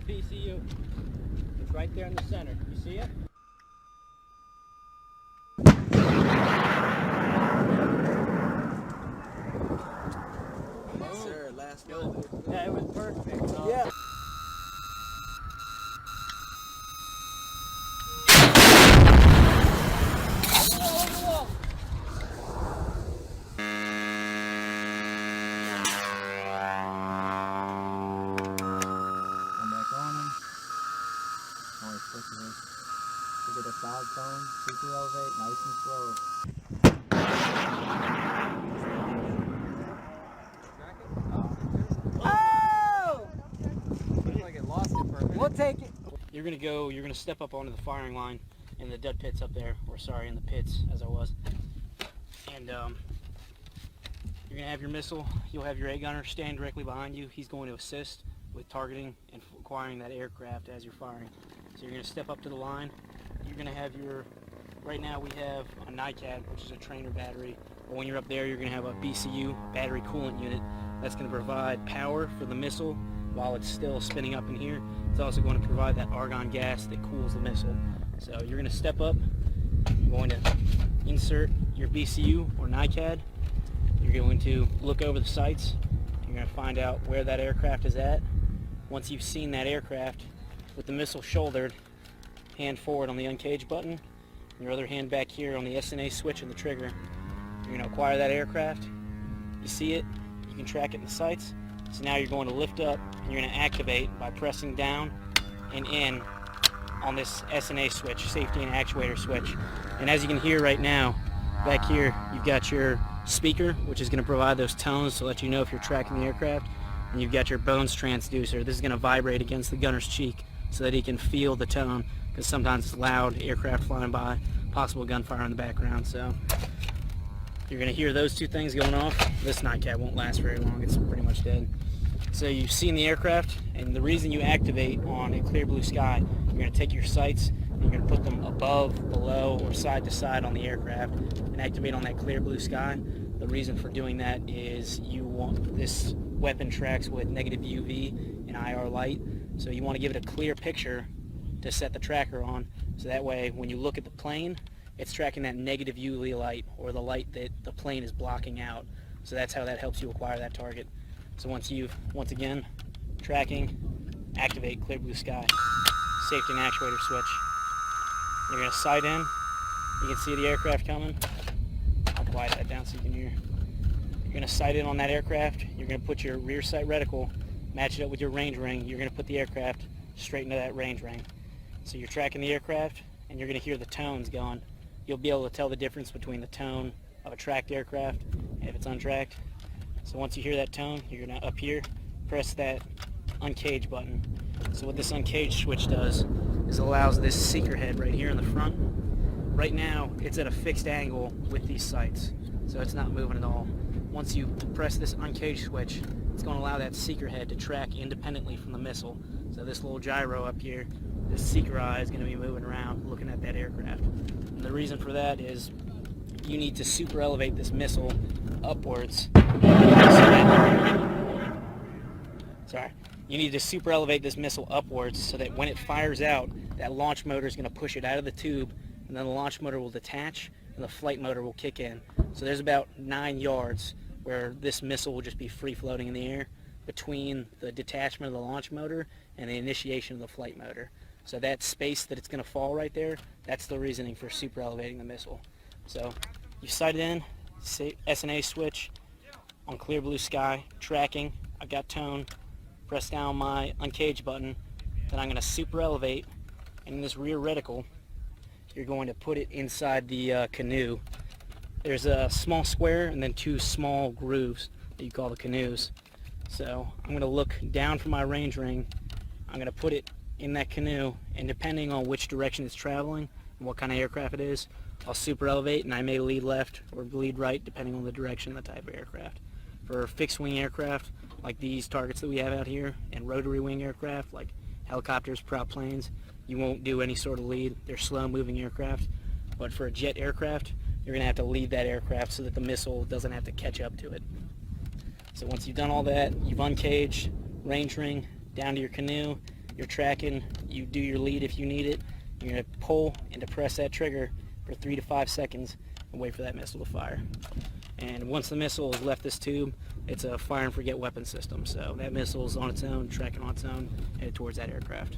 your BCU. It's right there in the center. You see it? Yes, sir. Last one. Yeah, it was perfect. Yeah. To get a solid tone, super elevate, nice and slow. Oh! Looks like it lost it for a minute. We'll take it. You're gonna step up onto the firing line in the dead pits up there, or sorry, in the pits as I was. And you're gonna have your missile. You'll have your 8 gunner stand directly behind you. He's going to assist with targeting and acquiring that aircraft as you're firing. So you're gonna step up to the line. You're gonna have your, right now we have a NICAD, which is a trainer battery. But when you're up there, you're gonna have a BCU, battery coolant unit, that's gonna provide power for the missile while it's still spinning up in here. It's also going to provide that argon gas that cools the missile. So you're gonna step up, you're going to insert your BCU or NICAD. You're going to look over the sights. You're gonna find out where that aircraft is at. Once you've seen that aircraft, with the missile shouldered, hand forward on the uncage button, and your other hand back here on the SNA switch and the trigger. You're going to acquire that aircraft. You see it, you can track it in the sights. So now you're going to lift up and you're going to activate by pressing down and in on this SNA switch, safety and actuator switch. And as you can hear right now, back here you've got your speaker, which is going to provide those tones to let you know if you're tracking the aircraft. And you've got your bones transducer. This is going to vibrate against the gunner's cheek so that he can feel the tone, because sometimes it's loud, aircraft flying by, possible gunfire in the background. So you're going to hear those two things going off. This NICAD won't last very long. It's pretty much dead. So you've seen the aircraft, and the reason you activate on a clear blue sky, you're going to take your sights and you're going to put them above, below, or side to side on the aircraft and activate on that clear blue sky. The reason for doing that is you want this weapon tracks with negative UV and IR light, so you want to give it a clear picture to set the tracker on, so that way when you look at the plane, it's tracking that negative UV light, or the light that the plane is blocking out. So that's how that helps you acquire that target. So once again, tracking, activate clear blue sky, safety and actuator switch. You're going to sight in, you can see the aircraft coming. I'll quiet that down so you can hear. You're going to sight in on that aircraft, you're going to put your rear sight reticle, match it up with your range ring, you're going to put the aircraft straight into that range ring. So you're tracking the aircraft and you're going to hear the tones going. You'll be able to tell the difference between the tone of a tracked aircraft and if it's untracked. So once you hear that tone, you're going to up here press that uncage button. So what this uncage switch does is allows this seeker head right here in the front. Right now it's at a fixed angle with these sights, so it's not moving at all. Once you press this uncage switch, it's going to allow that seeker head to track independently from the missile. So this little gyro up here, this seeker eye is going to be moving around looking at that aircraft. And the reason for that is you need to super elevate this missile upwards. You need to super elevate this missile upwards so that when it fires out, that launch motor is going to push it out of the tube, and then the launch motor will detach and the flight motor will kick in. So there's about 9 yards where this missile will just be free floating in the air between the detachment of the launch motor and the initiation of the flight motor. So that space that it's going to fall right there, that's the reasoning for super elevating the missile. So you sight it in, SNA switch on clear blue sky, tracking, I've got tone, press down my uncage button, then I'm going to super elevate, and in this rear reticle, you're going to put it inside the canoe. There's a small square and then 2 small grooves that you call the canoes. So I'm going to look down from my range ring, I'm going to put it in that canoe, and depending on which direction it's traveling and what kind of aircraft it is, I'll super elevate and I may lead left or lead right depending on the direction and the type of aircraft. For fixed wing aircraft like these targets that we have out here, and rotary wing aircraft like helicopters, prop planes, you won't do any sort of lead. They're slow moving aircraft. But for a jet aircraft, you're going to have to lead that aircraft so that the missile doesn't have to catch up to it. So once you've done all that, you've uncaged, range ring, down to your canoe, You're tracking, you do your lead if you need it. You're going to pull and depress that trigger for 3 to 5 seconds and wait for that missile to fire. And once the missile has left this tube, it's a fire and forget weapon system. So that missile is on its own, tracking on its own, headed towards that aircraft.